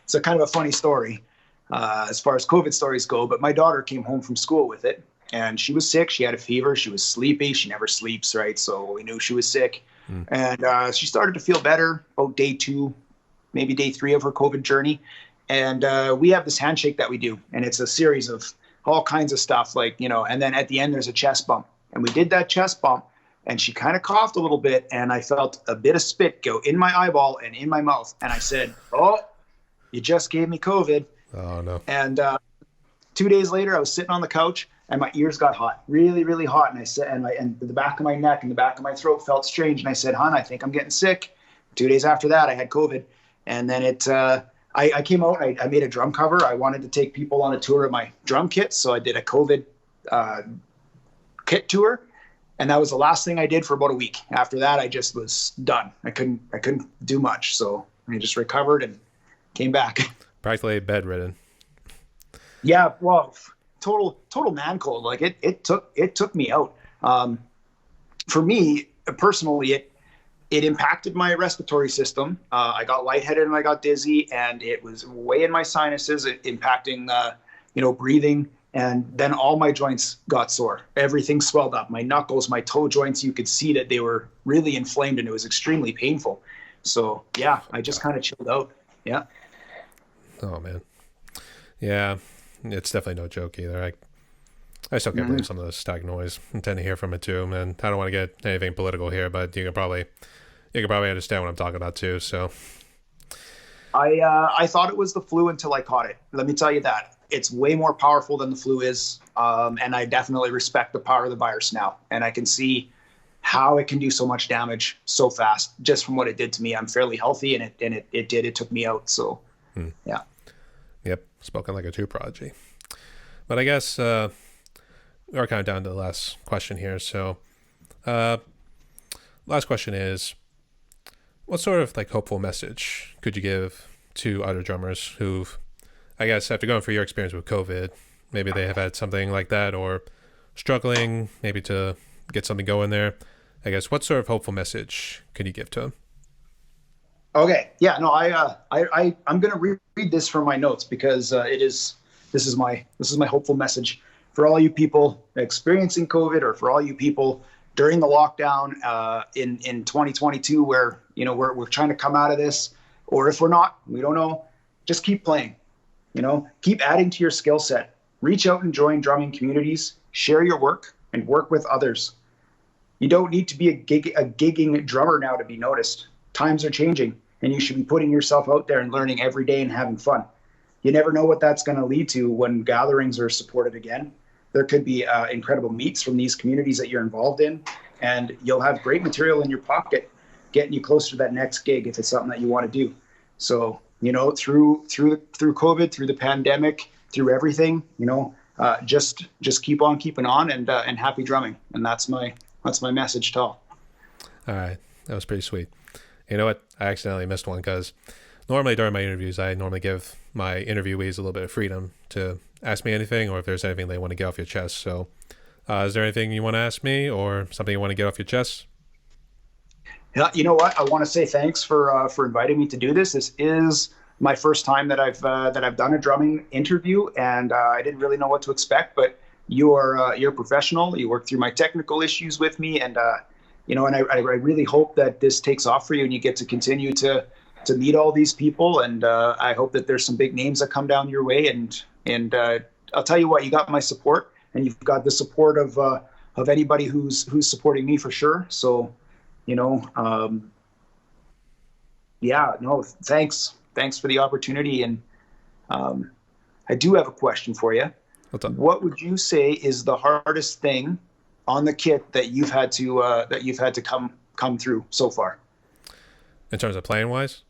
It's a kind of a funny story as far as COVID stories go, but my daughter came home from school with it, and she was sick. She had a fever. She was sleepy. She never sleeps, right? So we knew she was sick. And she started to feel better about day 2, maybe day 3 of her COVID journey. And we have this handshake that we do, and it's a series of all kinds of stuff, like, and then at the end there's a chest bump. And we did that chest bump, and she kind of coughed a little bit, and I felt a bit of spit go in my eyeball and in my mouth. And I said, "Oh, you just gave me COVID." Oh, no. And 2 days later, I was sitting on the couch and my ears got hot, really, really hot. And I said, and the back of my neck and the back of my throat felt strange. And I said, hon, I think I'm getting sick. 2 days after that, I had COVID. And then I came out and I made a drum cover. I wanted to take people on a tour of my drum kits. So I did a COVID kit tour. And that was the last thing I did for about a week. After that, I just was done. I couldn't do much. So I just recovered and came back. Practically bedridden. Yeah, well, total man cold. Like it took me out. For me personally, it impacted my respiratory system. I got lightheaded and I got dizzy, and it was way in my sinuses, impacting breathing. And then all my joints got sore. Everything swelled up. My knuckles, my toe joints, you could see that they were really inflamed, and it was extremely painful. So yeah, I just kind of chilled out. Yeah. Oh man. Yeah, it's definitely no joke either. I still can't believe some of the static noise. I tend to hear from it too, and I don't want to get anything political here, but you can probably understand what I'm talking about too. So I thought it was the flu until I caught it. Let me tell you that. It's way more powerful than the flu is, and I definitely respect the power of the virus now. And I can see how it can do so much damage so fast just from what it did to me. I'm fairly healthy, and it took me out. So, yeah. Yep, spoken like a true prodigy. But I guess we're kind of down to the last question here. So, last question is, what sort of hopeful message could you give to other drummers who've, I guess, after going through your experience with COVID, maybe they have had something like that, or struggling maybe to get something going there? I guess, what sort of hopeful message can you give to them? Okay. Yeah. No. I'm going to read this from my notes because this is my hopeful message for all you people experiencing COVID, or for all you people during the lockdown in 2022, where we're trying to come out of this, or if we're not, we don't know. Just keep playing. Keep adding to your skill set. Reach out and join drumming communities. Share your work and work with others. You don't need to be a gigging drummer now to be noticed. Times are changing, and you should be putting yourself out there and learning every day and having fun. You never know what that's going to lead to when gatherings are supported again. There could be incredible meets from these communities that you're involved in, and you'll have great material in your pocket getting you closer to that next gig if it's something that you want to do. So, through COVID, through the pandemic, through everything, just keep on keeping on, and happy drumming. And that's my message to all. All right. That was pretty sweet. You know what? I accidentally missed one, because normally during my interviews, I normally give my interviewees a little bit of freedom to ask me anything, or if there's anything they want to get off your chest. So is there anything you want to ask me, or something you want to get off your chest? Yeah, you know what? I want to say thanks for inviting me to do this. This is my first time that I've done a drumming interview, and I didn't really know what to expect. But you're a professional. You worked through my technical issues with me, and and I really hope that this takes off for you, and you get to continue to meet all these people. And I hope that there's some big names that come down your way. And I'll tell you what, you got my support, and you've got the support of anybody who's supporting me for sure. So. Thanks for the opportunity. And I do have a question for you. What's up? What would you say is the hardest thing on the kit that you've had to come through so far? In terms of playing wise?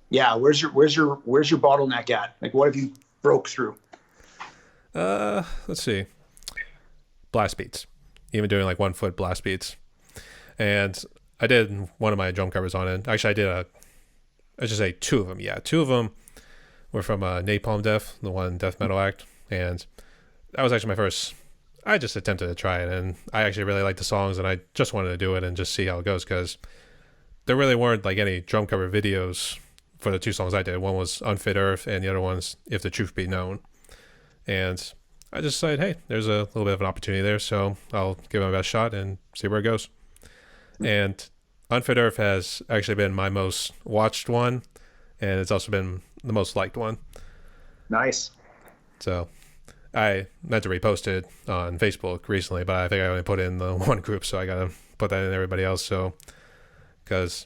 Yeah. Where's your bottleneck at? What have you broke through? Let's see. Blast beats. Even doing 1 foot blast beats. And I did one of my drum covers on it. Actually, I should say 2 of them. Yeah, 2 of them were from Napalm Death, the one death metal act. And that was actually my first. I just attempted to try it, and I actually really liked the songs, and I just wanted to do it and just see how it goes, because there really weren't any drum cover videos for the 2 songs I did. One was Unfit Earth, and the other one's If the Truth Be Known. And I just decided, hey, there's a little bit of an opportunity there, so I'll give it my best shot and see where it goes. And Unfit Earth has actually been my most watched one, and it's also been the most liked one. Nice. So I meant to repost it on Facebook recently, but I think I only put it in the one group, so I got to put that in everybody else. So, because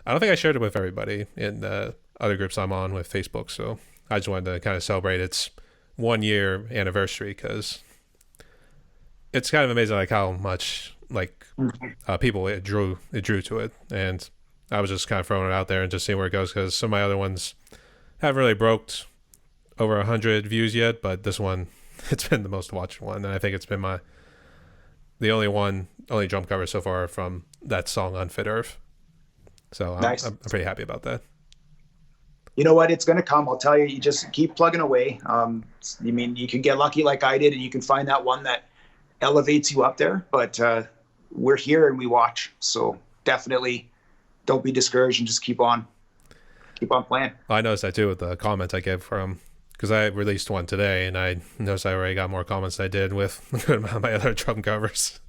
I don't think I shared it with everybody in the other groups I'm on with Facebook. So I just wanted to kind of celebrate its 1 year anniversary, because it's kind of amazing like how much like people it drew to it. And I was just kind of throwing it out there and just seeing where it goes, because some of my other ones haven't really broke over 100 views yet, but this one, it's been the most watched one, and I think it's been the only drum cover so far from that song Unfit Earth. So Nice. I'm pretty happy about that. You know what? It's going to come. I'll tell you. You just keep plugging away. You mean you can get lucky like I did, and you can find that one that elevates you up there. But we're here and we watch. So definitely don't be discouraged and just keep on playing. I noticed that too with the comments I get from, because I released one today, and I noticed I already got more comments than I did with a good amount of my other drum covers.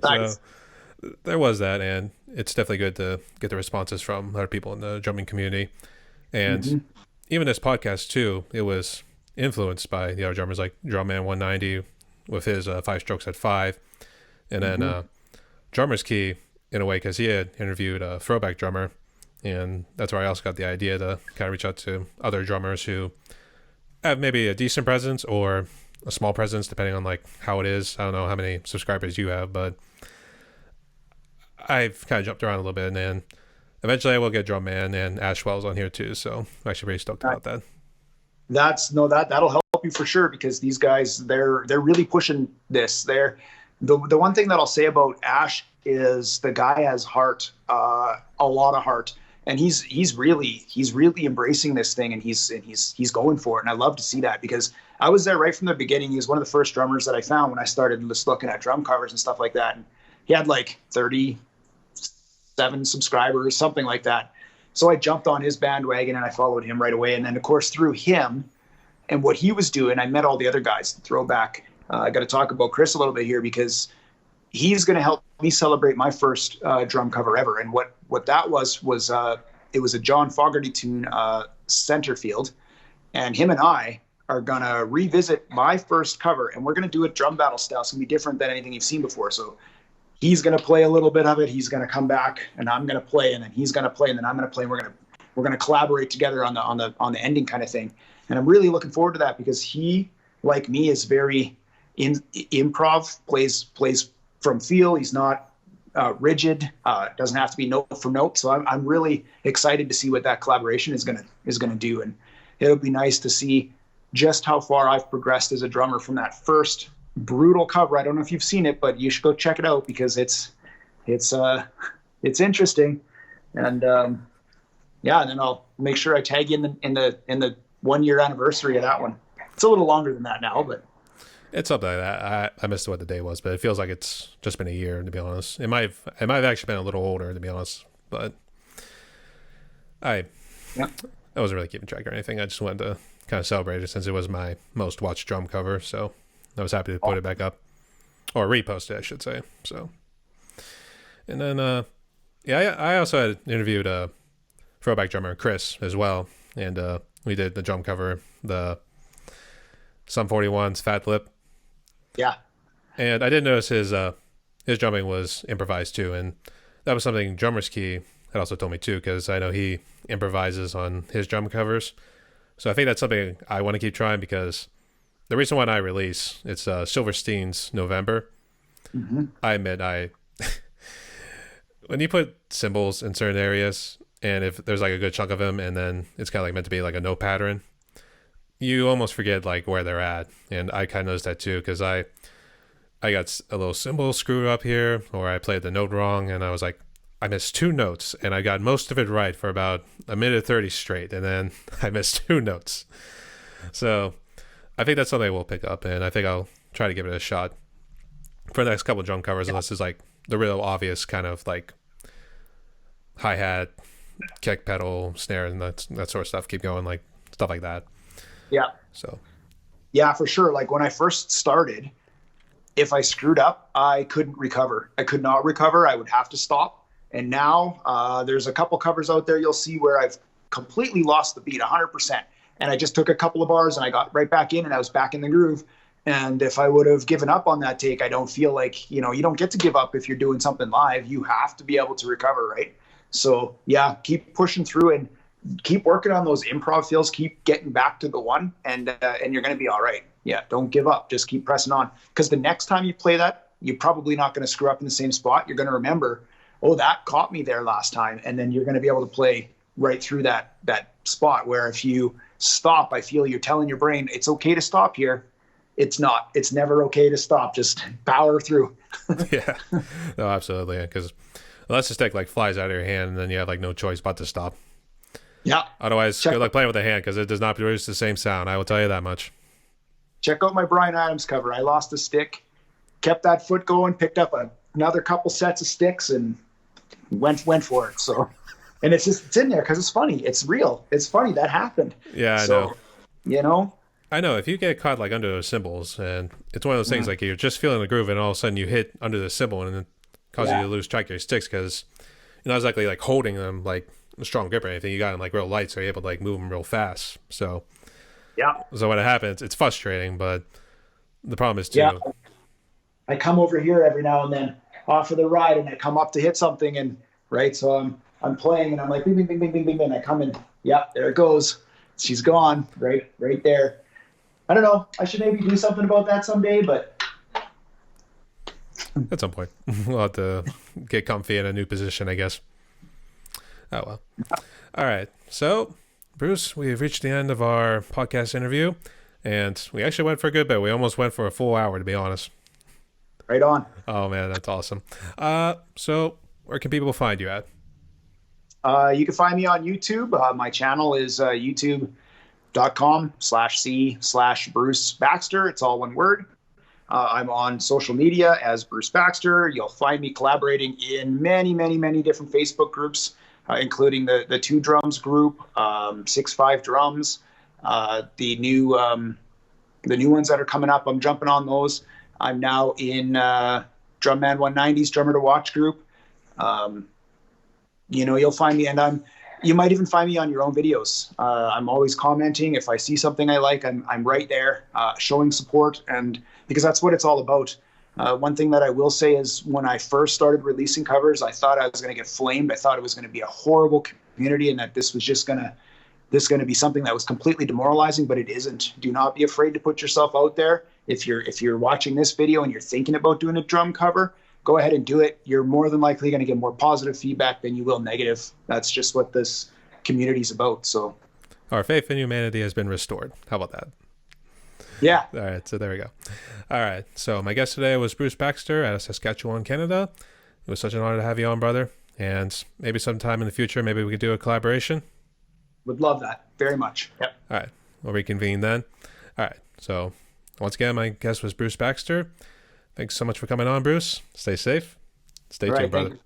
Nice. So there was that, and it's definitely good to get the responses from other people in the drumming community. And even this podcast too, it was influenced by the other drummers, like Drumman 190 with his 5 strokes at 5, and then Drummer's Key in a way, because he had interviewed a throwback drummer, and that's where I also got the idea to kind of reach out to other drummers who have maybe a decent presence or a small presence, depending on like how it is. I don't know how many subscribers you have, but I've kind of jumped around a little bit, and then eventually I will get Drumman and Ashwell's on here too. So I'm actually pretty stoked about that. That'll help you for sure, because these guys, they're really pushing this. The one thing that I'll say about Ash is the guy has heart, a lot of heart, and he's really embracing this thing, and he's going for it. And I love to see that, because I was there right from the beginning. He was one of the first drummers that I found when I started just looking at drum covers and stuff like that. And he had like 37 subscribers, something like that. So I jumped on his bandwagon and I followed him right away. And then of course through him and what he was doing, I met all the other guys. Throwback. I got to talk about Chris a little bit here, because he's going to help me celebrate my first drum cover ever. And what that was it was a John Fogerty tune, Centerfield, and him and I are going to revisit my first cover, and we're going to do it drum battle style. It's going to be different than anything you've seen before. So he's going to play a little bit of it. He's going to come back, and I'm going to play, and then he's going to play, and then I'm going to play. And we're going to collaborate together on the ending kind of thing. And I'm really looking forward to that, because he, like me, is very improv, plays from feel. He's not rigid. Doesn't have to be note for note. So I'm really excited to see what that collaboration is gonna do, and it'll be nice to see just how far I've progressed as a drummer from that first brutal cover. I don't know if you've seen it, but you should go check it out, because it's interesting. And and then I'll make sure I tag you in the 1 year anniversary of that one. It's a little longer than that now, but it's something like that. I missed what the day was, but it feels like it's just been a year, to be honest. It might have actually been a little older, to be honest, but I wasn't really keeping track or anything. I just wanted to kind of celebrate it, since it was my most watched drum cover. So I was happy to put it back up, or repost it, I should say. So, and then I also had interviewed a throwback drummer, Chris, as well, and we did the drum cover, the Sum 41's Fat Lip. Yeah. And I did notice his drumming was improvised too, and that was something Drummer's Key had also told me too, because I know he improvises on his drum covers. So I think that's something I want to keep trying, because the recent one I release, it's Silverstein's November. I admit when you put cymbals in certain areas, and if there's like a good chunk of them, and then it's kind of like meant to be like a note pattern, you almost forget like where they're at. And I kind of noticed that too, because I got a little cymbal screwed up here, or I played the note wrong, and I was like, I missed 2 notes, and I got most of it right for about a minute 30 straight, and then I missed 2 notes. So I think that's something we'll pick up, and I think I'll try to give it a shot for the next couple of drum covers, unless it's like the real obvious kind of like hi-hat, kick pedal, snare, and that sort of stuff. Keep going, like stuff like that. Yeah. So. Yeah, for sure. Like when I first started, if I screwed up, I couldn't recover. I could not recover. I would have to stop. And now there's a couple covers out there you'll see where I've completely lost the beat 100%. And I just took a couple of bars and I got right back in, and I was back in the groove. And if I would have given up on that take, I don't feel like, you don't get to give up if you're doing something live. You have to be able to recover, right? So yeah, keep pushing through. And keep working on those improv feels, keep getting back to the one, and you're going to be all right. Yeah, don't give up. Just keep pressing on, because the next time you play that, you're probably not going to screw up in the same spot. You're going to remember, oh, that caught me there last time, and then you're going to be able to play right through that spot. Where if you stop, I feel you're telling your brain it's okay to stop here. It's not. It's never okay to stop. Just power through. Yeah, no, absolutely. Because unless the stick like flies out of your hand, and then you have like no choice but to stop. Yeah. Otherwise, good luck playing with the hand, because it does not produce the same sound. I will tell you that much. Check out my Bryan Adams cover. I lost a stick, kept that foot going, picked up another couple sets of sticks, and went for it. So, and it's in there because it's funny. It's real. It's funny that happened. Yeah, I know. You know. I know, if you get caught like under those cymbals, and it's one of those things like you're just feeling the groove, and all of a sudden you hit under the cymbal, and it causes you to lose track of your sticks, because you're not exactly like holding them like a strong grip or anything. You got them like real light, so you're able to like move them real fast. So when it happens, it's frustrating, but the problem is too. Yeah. I come over here every now and then off of the ride, and I come up to hit something, and so I'm playing, and I'm like bing bing bing bing bing bing, and I come in, there it goes. She's gone, right there. I don't know. I should maybe do something about that someday, but at some point we'll have to get comfy in a new position, I guess. Oh well. All right. So, Bruce, we've reached the end of our podcast interview, and we actually went for a good bit. We almost went for a full hour, to be honest. Right on. Oh man, that's awesome. So where can people find you at? You can find me on YouTube. My channel is youtube.com/C/Bruce Baxter. It's all one word. I'm on social media as Bruce Baxter. You'll find me collaborating in many, many, many different Facebook groups, including the Two Drums group, 6'5 Drums, the new ones that are coming up. I'm jumping on those. I'm now in Drumman 190's Drummer to Watch group. You'll find me, and you might even find me on your own videos. I'm always commenting. If I see something I like, I'm right there, showing support, and because that's what it's all about. One thing that I will say is, when I first started releasing covers, I thought I was going to get flamed. I thought it was going to be a horrible community, and that this was just going to be something that was completely demoralizing, but it isn't. Do not be afraid to put yourself out there. If you're watching this video and you're thinking about doing a drum cover, go ahead and do it. You're more than likely going to get more positive feedback than you will negative. That's just what this community is about. So our faith in humanity has been restored. How about that? Yeah. All right. So there we go. All right. So my guest today was Bruce Baxter out of Saskatchewan, Canada. It was such an honor to have you on, brother. And maybe sometime in the future, maybe we could do a collaboration. Would love that very much. Yep. All right. We'll reconvene then. All right. So once again, my guest was Bruce Baxter. Thanks so much for coming on, Bruce. Stay safe. Stay tuned, brother.